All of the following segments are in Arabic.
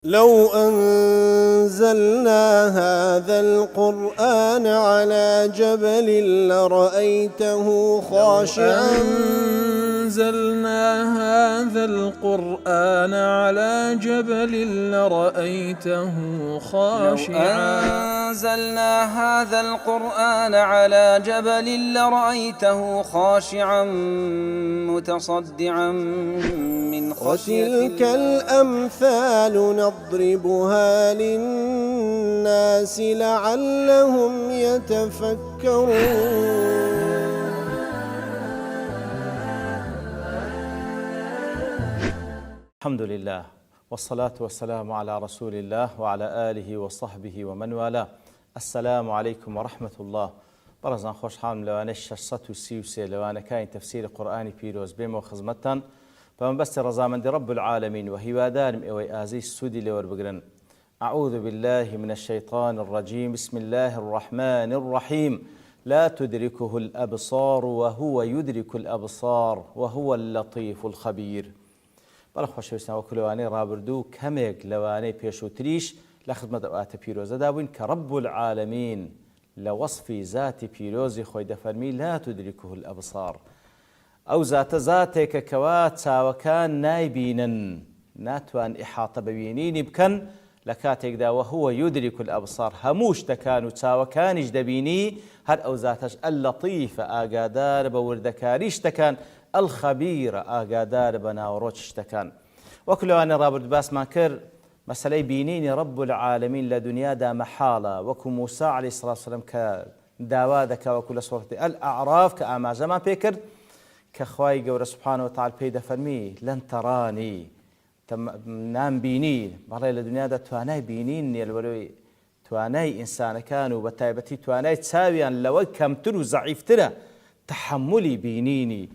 لو أنزلنا هذا القرآن على جبل لرأيته خاشعا أنزلنا هذا القرآن على جبل لرأيته خاشعا أنزلنا هذا القرآن على جبل لرأيته خاشعا متصدعا من خشية وتلك الأمثال نضربها للناس لعلهم يتفكرون. الحمد لله والصلاة والسلام على رسول الله وعلى آله وصحبه ومن والاه. السلام عليكم ورحمة الله. برزان خوش حالم لوانه 633 لوانه كاين تفسير قرآني بيروز بيم وخزمتان فمن بس رزامند رب العالمين وهي دارم اوي آزي السودي لور بقرن. أعوذ بالله من الشيطان الرجيم. بسم الله الرحمن الرحيم. لا تدركه الأبصار وهو يدرك الأبصار وهو اللطيف الخبير. بەڵە خۆشەویستان وەکو لەوانەی ڕابردوو کەمێک لەوانەی پێشووتریش لە خزمەت ئەواتە پیرۆزەدا بووین کە رب العالمین لە وەصفی ذاتی پیرۆزی خۆی دەفەرمی لا تدركه الأبصار. ئەو زاتە زاتێکە کەوا چاوەکان نایبینن ناتوان ئیحاطە بەبینینی بکەن لە کاتێکدا وهو يدرك الأبصار هەموو شتەکان و چاوەکانیش دەبینی هەر ئەو زاتەش اللەطیفە ئاگادار بە وردەکاری شتەکان الخبير ئاگادار بە ناوەڕۆ شتەکان. وەکو لەوانەی ڕابرد باسمان کرد مەسەلەی بینینی رب العالمین لە دنیادا مەحاڵە وەکو موسى عليه الصلاة والسلام کە داوا دەکا وەکو لە سوورەتی الأعراف کە ئاماژەمان پێ کرد کە خوای گەورە سبحانه وتعالى پێی دەفەرمی لەن تەڕانی نامبینی بەڵێ لە دنیادا توانای بینین نییە لەبەرەوەی توانای ئینسانەکان و بە تایبەتی توانای چاویان لەوە کەمتر و زەعیفترە تحملی بینینی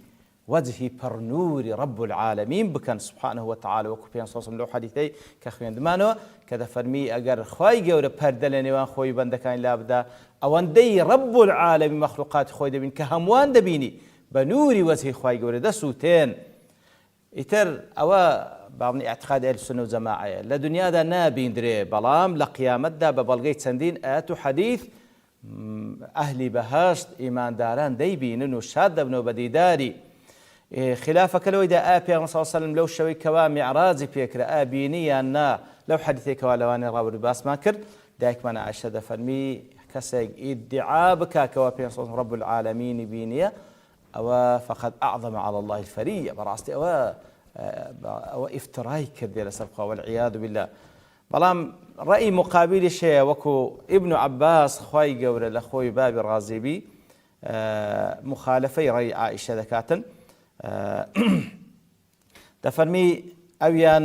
وجهی پڕنووری رب العالمین بکەن سبحانه وتعالى وەکو پێیان سۆسم لەو حەدیثەی کە خوێندمانەوە کە دەفەرمی ئەگەر خوای گەورە پەردە لە نێوان خۆی بەندەکانی لابدا ئەوەندەی رب العالمین مەخلوقاتی خۆی دەبین کە هەمووان دەبینی بە نووری وجهی خوای گەورە دەسووتێن. ئیتر ئەوە باڵنی اعتقاد ئەهل سنە و جەماعەیە لە دنیادا نابیندرێ بەڵام لە قیامەتدا بە بەڵگەی چەندین ئاەت و حەدیث ئەهلی بەهەشت ئیمانداران دەیبینن و شاد دەبنەوە بە دیداری. خلافەکە لەوەیدا ئایا پێغەمبەر صلی الله علیه وسلم لەو شەوەی کەوا میعراجی پێکرا ئایا بینی یان نا لەو حەدیثێکەوە لەوانەی ڕابردوو باسمان کرد دایکمان عایشە دەفەرمی کەسێک ئیدعا بکا کەوا پێغەمبەر صلی الله رب العالمینی بینیە ئەوە فقط أعظم على الله الفرية بەڕاستی ئەوە ئیفترای کردێ لەسەر خوا والعیاذ بالله. بەڵام ڕەئی مقابلیش هەیە وەکو ابن عباس خوای گەورە لە خۆی بابی ڕازیبی مخالفەی ڕەی عایشە دەکاتن دەفەرمی ئەویان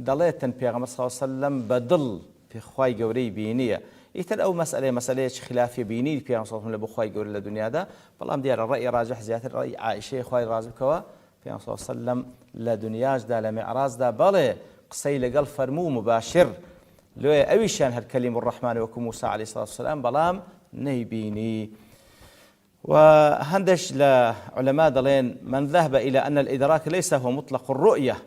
دەڵێتن پێغەمبەر صلی الله علیه وسلم بەدڵ پێخوای گەورەی بینیە. ئیتر ئەو مەسئلەیەکی خلافی بینی پێغەمبەر صلی الله علیه وسلم لە بۆ خوای گەورە لە دنیادا بەڵام دیارە ڕەئی ڕاجح زیاتر ڕەئی عایشەی خوای ڕازی بکەوە پێغەمبەر صلی الله علیه وسلم لە دنیاشدا لە میعراجدا بەڵێ قسەی لەگەڵ فەرموو مباشر لێ ئەویشیان هەر کەلیم الرحمن وەکو موسى عليه الصلاة والسلام بەڵام نەیبینی. وهندش لعلماء دلين من ذهب إلى أن الإدراك ليس هو مطلق الرؤية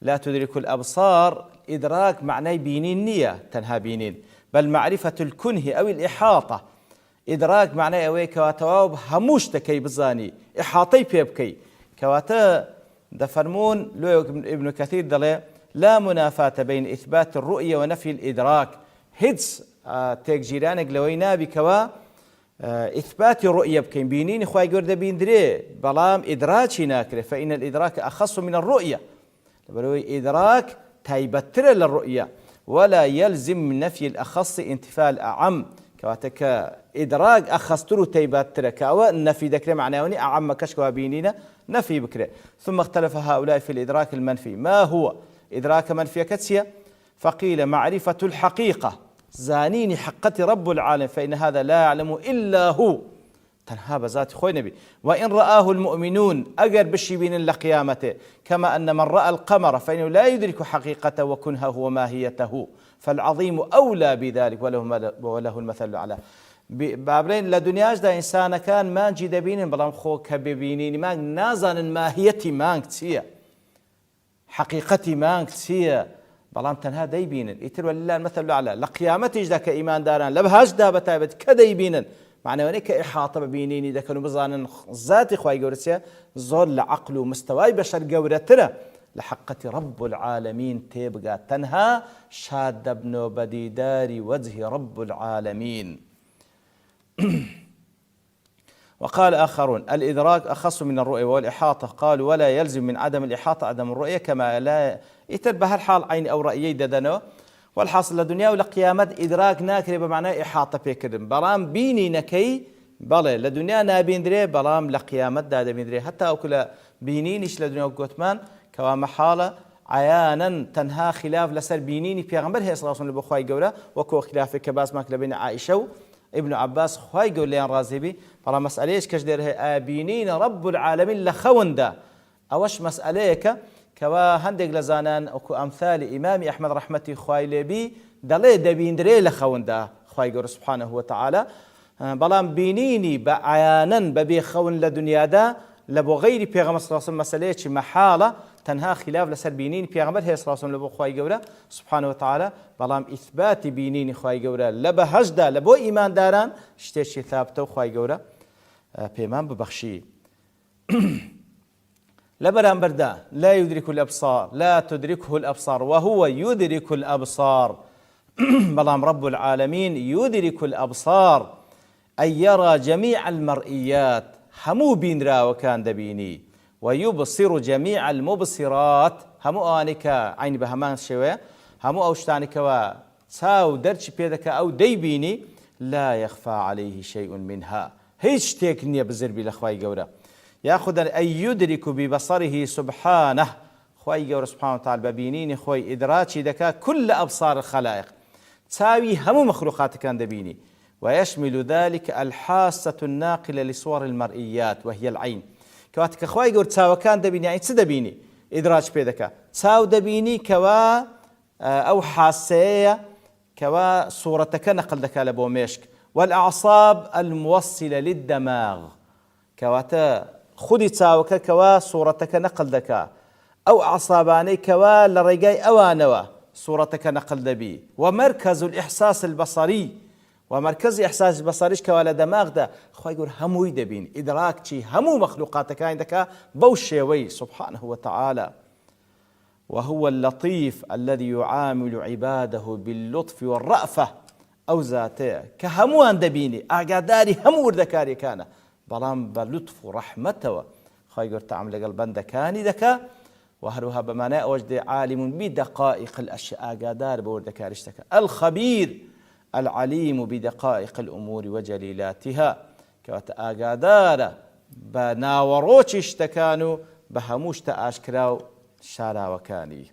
لا تدرك الأبصار إدراك معناه بينين نية تنها بينين بل معرفة الكنه أو الإحاطة. إدراك معناه أوي كواتواب هموش تكي بزاني إحاطي بيبكي كواتا دفرمون لو ابن كثير دلين لا منافاة بين إثبات الرؤية ونفي الإدراك هدس تيك جيرانك لوي نابي كوا إثبات الرؤية بكين بينين خواهي قرد بيندري بلام إدراكي ناكره فإن الإدراك أخص من الرؤية بلوي إدراك تايبتر للرؤية ولا يلزم من نفي الأخص انتفاء الأعم كواتك إدراك أخصتر تايبتر كاوة النفي ذكر معناه أعم كشكوا بينينا نفي بكره. ثم اختلف هؤلاء في الإدراك المنفي ما هو إدراك منفي كتسية فقيل معرفة الحقيقة زانيني حقة رب العالم فإن هذا لا يعلم إلا هو تنها بذات خوي نبي وإن رآه المؤمنون أجر بشيبين لقيامته كما أن من رأى القمر فإنه لا يدرك حقيقته وكنهه وماهيته فالعظيم أولى بذلك وله المثل الأعلى. بابرين لدنياش دا إنسان كان ما نجي دبين بلام خو كبيبينين ما نازن ماهيتي ما نكتسية حقيقتي ما نكتسية بەڵام تەنها دەیبینن. ئیتر ولله المەثل الأعلى لە قیامەتیشدا کە ئیمانداران لە بەهەشتدا بەتایبەت کە دەیبینن، معنەوەی کە ئیحاطە بە بینینی دەکەن و بزانن ذاتی خوای گەورە زۆر لە عەقل و مستەوای بەشەر گەورەترە لە حقەتی رب العالمین تێبگات، تەنها شاد دەبنەوە بە دیداری وجه رب العالمین. وقال آخرون الإدراك أخص من الرؤية والإحاطة، قالوا ولا يلزم من عدم الإحاطة عدم الرؤية كما لا يتر بهالحال عين أو رأيي ددنو. والحاصل لدنيا ولقيامة إدراك ناكري بمعنى إحاطة بكرم برام بيني نكي بله لدنيا نابين دري برام لقيامة دادا بين دري حتى أكل بينينش لدنيا وقوتمان كوا محالة عيانا تنها خلاف لسر بينيني بيغمبر هي صلى الله عليه وسلم بخواي قوله وكو خلاف كباس ماك لبين عائشة ابن عباس خواي قول ليان رازيبي برا مسألة إيش كجدير هي آبينين رب العالمين لخوندا أوش مسألة كوا هندق لزانان أكو أمثال إمام أحمد رحمتي خواي لبي دلي دبين دري لخوندا خواي قول سبحانه وتعالى بلام بينيني بعيانا ببي خون لدنيا دا لبو غيري بيغمبر صلى الله عليه وسلم مسألة محالة تنها خلاف لسر بينين بيغمبر هي صلى الله عليه وسلم لبو خواي قوله سبحانه وتعالى بلام إثبات بينين خواي قوله لبا هجدا لبو إيمان داران شتيشي ثابته خواي قوله بيمان ببخشي لبران بردا لا يدرك الأبصار لا تدركه الأبصار وهو يدرك الأبصار بلام رب العالمين يدرك الأبصار أن يرى جميع المرئيات همو بين را وكان دبيني ويبصر جميع المبصرات همو آنكا عين بهمان شوية همو أوشتانك وتاو درش بيدك أو ديبيني لا يخفى عليه شيء منها هيش تيكني بزربي لخواي قورا ياخذ أن يدرك ببصره سبحانه خواي قورا سبحانه وتعالى ببينيني خوي إدراكي دكا كل أبصار الخلائق تساوي همو مخلوقات كان دبيني ويشمل ذلك الحاسة الناقلة لصور المرئيات وهي العين كواتك خواي قور تساوى كان دبيني يعني تدبيني إدراج بيدك تساو دبيني كوا أو حاسية كوا صورتك نقل دكا لبو ميشك والأعصاب الموصلة للدماغ كواتا خدي تساوك كوا صورتك نقل دكا أو أعصاباني كوا لرقاي أوانوا صورتك نقل دبي ومركز الإحساس البصري ومركز إحساس بصريش كوالا دماغ ده خواهي يقول همو يدبين إدراك شي همو مخلوقاتك عندك بوشيوي سبحانه وتعالى وهو اللطيف الذي يعامل عباده باللطف والرأفة أو ذاته كهمو اندبيني أقاداري همو وردكاري كان بلام بلطف ورحمته خواهي يقول تعمل قلبان دكاني دكا وهروها بمعنى وجد عالم بدقائق الأشياء أقادار بوردكاريش دكا الخبير العليم بدقائق الأمور وجليلاتها كوات آقادارة بناوروش اشتكانوا بهموش تأشكراو شارع وكاني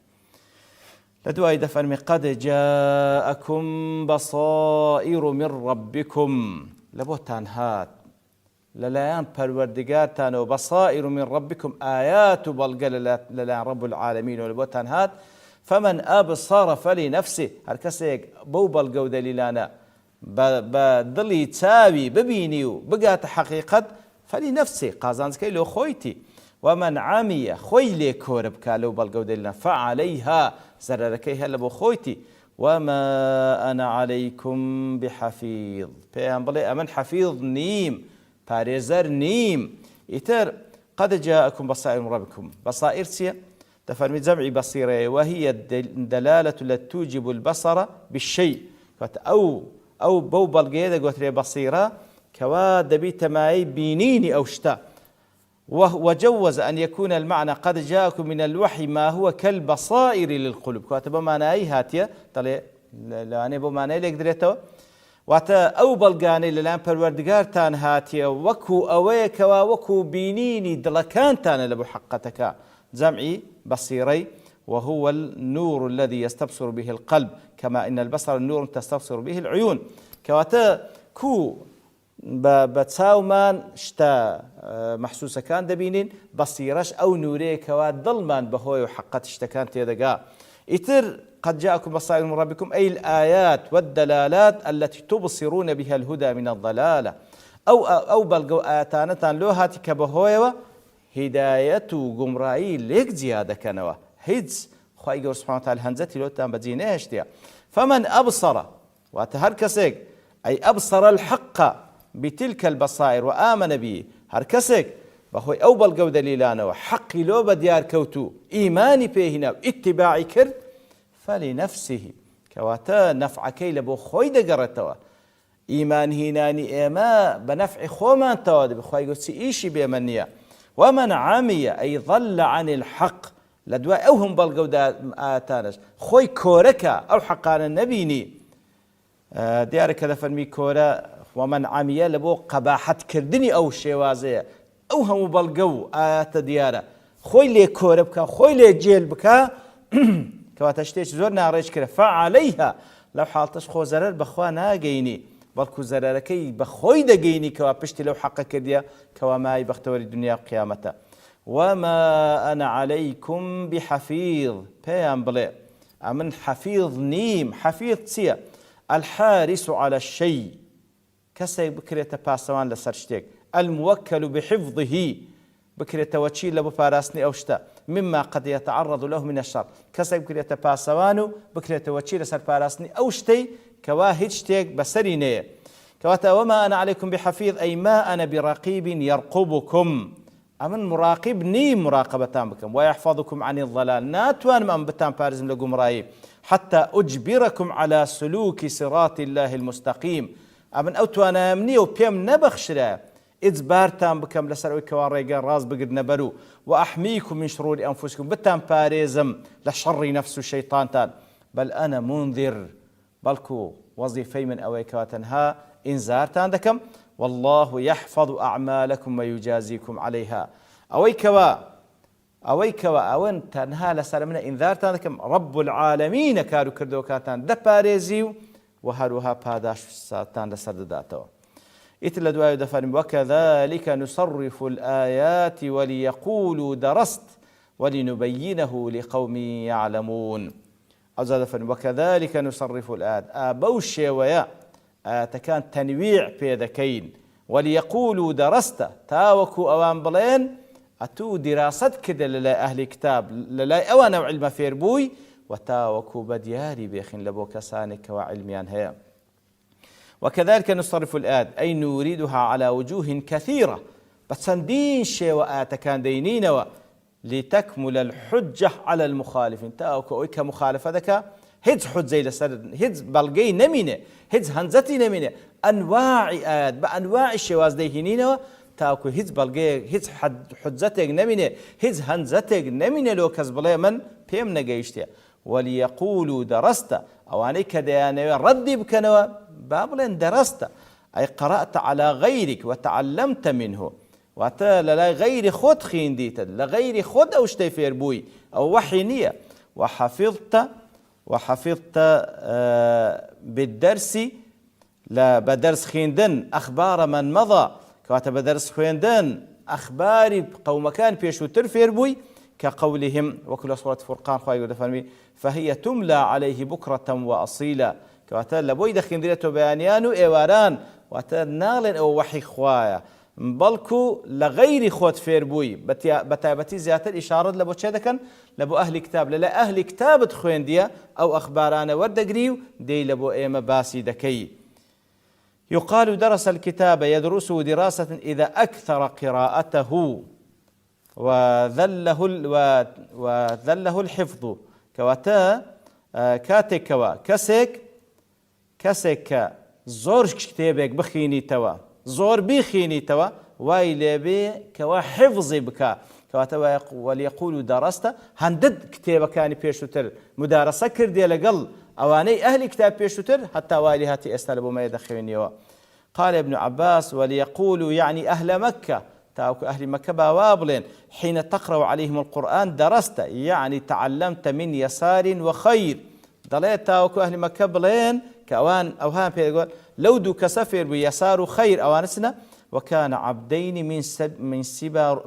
لدواي دفن قد جاءكم بصائر من ربكم لبوتان هات للايان پروردگارتان وبصائر من ربكم آيات بلغل للايان رب العالمين ولبوتان هات فمن أبصر فلنفسه هركسيك بوبل قو دليلانا بدلي تاوي ببينيو بقات حقيقة فلنفسه قازانسكي لو خويتي ومن عمي خويلي كورب كالو بلقو دليلانا فعليها زرركيها لبو خويتي وما أنا عليكم بحفيظ بيان بلي أمن حفيظ نيم باريزر نيم إتر قد جاءكم بصائر من ربكم بصائر سيا تفرمي جمع بصيرة وهي الدلالة التي توجب البصر بالشيء أو بوبل قيدة قلت بصيرة كوا دبيت معي بينيني أو شتا وجوز أن يكون المعنى قد جاءكم من الوحي ما هو كالبصائر للقلوب كاتب معنى هاتية طلع لاني بو معنى لك دريته واتا أو بلغاني للان پروردگار تان هاتية وكو أويك وكو بينيني دلكان تان لبو حقتك جمعي بصيري وهو النور الذي يستبصر به القلب كما إن البصر النور تستبصر به العيون كواتا كو بتساومان شتا محسوسة كان دبينين بصيرش أو نوري كوا ظلمان بهوي وحقت اشتكان تيدقا إتر قد جاءكم بصائر من ربكم أي الآيات والدلالات التي تبصرون بها الهدى من الضلالة أو بلغوا آياتانتان لو هاتك بهوي هداية قمرائي ليك زيادة كانوا هيدز خی گەور سوبحانەهو وتعالە هەنجەتی لۆتان بەجێ نەهێشتیە فمن أبصر واتە هەر کەسێک ئەی أبصر الحق بتلك البصائر وآمن به هەر کەسێک بەخۆی ئەو بەڵگە و دەلیلانەوە حەقی لۆ بە دیار کەوتو ئیمانی پێهێنا و ئیتیباعی کرد فلنفسه کەواتە نەفعەکەی لە بۆ خۆی دەگەڕێتەوە ئیمان هینانی ئێمە بە نەفعی خۆمانتەوە دەبێت خی گەور چی ئیشی بێمە نییە ومن عمي أي ضل عن الحق لدواء أوهم بالقودة آتانش خوي كوركا أو حقانا نبيني ديارك هذا فرمي كورا ومن عمي لبو قباحة كردني أو شوازية أوهم بالقو آت ديارة خوي لي كوربكا خوي لي جيل بكا كواتشتيش زورنا ريش كرا فعليها لو حالتش خو زرر بخوانا جيني بەڵکو زەرەرەکەی بە خۆی دەگەینی کەوا پشتی لەو حەقە کردیە کەوا مای بەختەوەری دنیا و قیامەتە وما أنا عليكم بحفيظ پێیان بڵێ ئەمن حەفیظ نیم حەفیظ چییە الحارس على الشيء کەسێک بکرێتە پاسەوان لەسەر شتێک الموكل بحفظه بکرێتەوە چی لە بۆ پاراستنی ئەو شتە مما قد يتعرض له من الشر کەسێک بکرێتە پاسەوان و بکرێتەوە چی لەسەر پاراستنی ئەو شتەی كوا هیچ شتێک بەسەری نەیە کەواتە وما أنا عليكم بحفيظ أي ما أنا برقيب يرقبكم ئەمن مراقب نیم مراقبەتان بکەم ويحفظكم عن الضلال ناتوانم ئەم بتان پارێزم لە گومڕایی حتى أجبركم على سلوك صراط الله المستقيم ئەمن ئەو توانایەم نییە و پێم نەبەخشرا ئیجبارتان بکەم لەسەر ئەوەی کەوا ڕێگە ڕاست بگرنە بەر و وأحميكم من شرور أنفسكم بتان پارێزم لە شەڕی نەفس و شەیطانتان بل أنا منذر بەڵکو وەزیفەی من ئەوەی کەوا تەنها ئینزارتان دەکەم والله يحفظ أعمالكم ويجازيكم عليها ئەوەی کەوا ئەوەن تەنها لەسەر منە ئینزارتان دەکەم رب العالمینە کار و کردەوەکاتان دەپارێزی و هەروەها پاداشتان لەسەر دەداتەوە ئیتر لە دوایە دەفەرمی وكذلك نصرف الآيات وليقولوا درست ولنبينه لقوم يعلمون أزاد فرم وكذلك نصرف الآيات أبوشي ويا تكان تنويع بيدكين وليقولوا درست تاوكو أوان بلين أتو دراسة كده للا أهل كتاب للا أوان علم فيربوي وتاوكو بدياري بيخين لبو كسانك وعلميان هيا وكذلك نصرف الآيات أي نريدها على وجوه كثيرة بسندين شيء وآتكان دينين لتكمل الحجة على المخالفين تاوكو أوي كمخالفة ذكا هيز حجة لسر هيز بلغي نمينة هيز هنزتي نمينة أنواع آيات بأنواع الشواز ديهنين تاوكو هيز بلغي هيز حجتك نمينة هيز هنزتك نمينة لو كزبلي من بيم نجيشتيا وليقولوا درست أو عليك ديانة ردي بكنوا بابلن درست أي قرأت على غيرك وتعلمت منه واتا لا غير خود خينديت لغير خود أو شتي فيربوي أو وحي نية وحفظت بالدرس لا بدرس خيندن أخبار من مضى كواتا بدرس خيندن أخبار قوم كان بيشو ترفيربوي كقولهم وكل سورة فرقان خواهي ودفرمي فهي تملى عليه بكرة وأصيلا كواتا لبوي دخين ديرتو بيانيانو إيواران واتا نالن أو وحي خوايا بلكو لغير خود فيربوي بتابتي زيادة إشارة لبو تشادكن لبو أهل كتاب للا أهل كتاب تخوين ديا أو أخبارانا وردقريو دي لبو إيما باسي دكي يقال درس الكتاب يدرسه دراسة إذا أكثر قراءته وذله الحفظ كواتا كاتك كوا كسك زور كتابك بخيني توا زور بخيني توا وايلي بي كوا حفظي بكا كواتا وليقولوا درست هندد كتابة كان بيشوتر مدارسة كردي لقل أواني أهل كتاب بيشوتر حتى وايلي هاتي استلبوا ما يدخلني قال ابن عباس وليقولوا يعني أهل مكة تاوك أهل مكة بوابلين حين تقرأ عليهم القرآن درست يعني تعلمت من يسار وخير ضليت تاوك أهل مكة بلين كأوان أوهام يقول لو دو كسفر بيسار خير أوانسنا وكان عبدين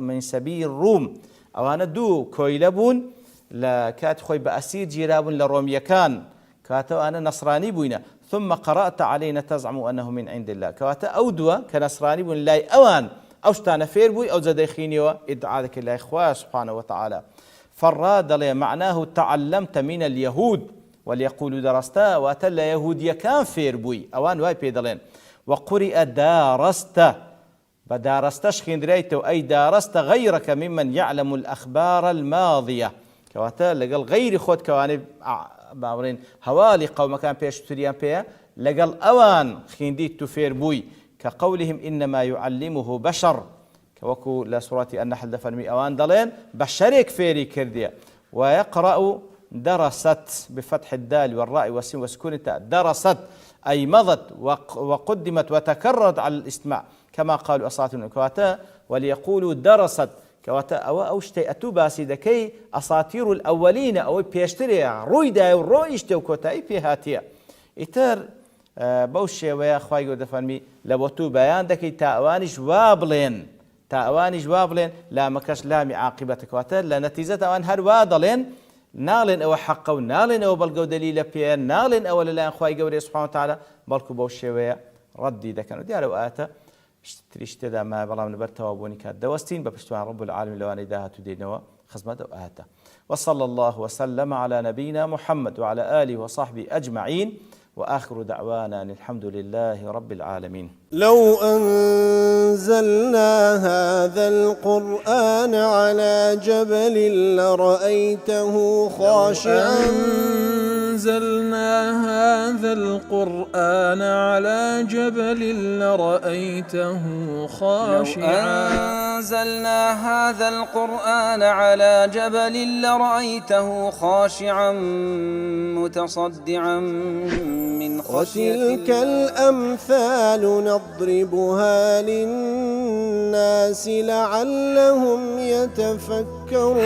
من سبيل الروم أوانا دو كويلبون لا كات خوي بأسير جيرابون لروميا كان كاتو أنا نصراني بوينا ثم قرأت علينا تزعم أنه من عند الله كواتا أودوا كنصراني بون لا أوان أوشتانا فيربوي أو زديخيني وإدعاء ذلك الله إخوة سبحانه وتعالى فراد لي معناه تعلمت من اليهود وليقول درستا واتل يهودية كان فير بوي أوان واي بيدلين وقرئ دارست بدارستش خندريته أي دارست غيرك ممن يعلم الأخبار الماضية كواتا لقل غير خود كواني باورين هوالي قوم كان بيش تريان بيه لقل أوان خنديت تفير بوي كقولهم إنما يعلمه بشر كوكو لسورة النحل دفرمي أوان دلين بشريك فيري كردية ويقرأ درست بفتح الدال والراء والسين وسكون التاء درست أي مضت وقدمت وتكررت على الاستماع كما قالوا أساطير كواتا وليقولوا درست كواتا أو شتي أتوباسي دكي أساطير الأولين أو بيشتري رويدا ورويشتي وكوتا بيهاتيا إتر بوشي ويا أخوي قد فهمي لبوتو بيان دكي تأوانش وابلين لا مكش لامي عاقبتك كواتا لا نتيجة أوان هر وادلين نالن أو حقه ونالن أو بلقو دليل بيان نالن أو لا أخوي قوري سبحانه وتعالى بلكو بوشي ويا ردي دكانو ديالو آتا اشتريشت دا ما بلا من برتا وابوني كاد دوستين ببشتوان رب العالمين لو أنا داها تدينوا خزمة آتا وصلى الله وسلم على نبينا محمد وعلى آله وصحبه أجمعين وآخر دعوانا أن الحمد لله رب العالمين. لو أنزلنا هذا القرآن على جبل لرأيته خاشعا أنزلنا هذا القرآن على جبل لرأيته خاشعا أنزلنا هذا القرآن على جبل لرأيته خاشعا متصدعا من خشية الله. وتلك الأمثال نضربها للناس لعلهم يتفكرون.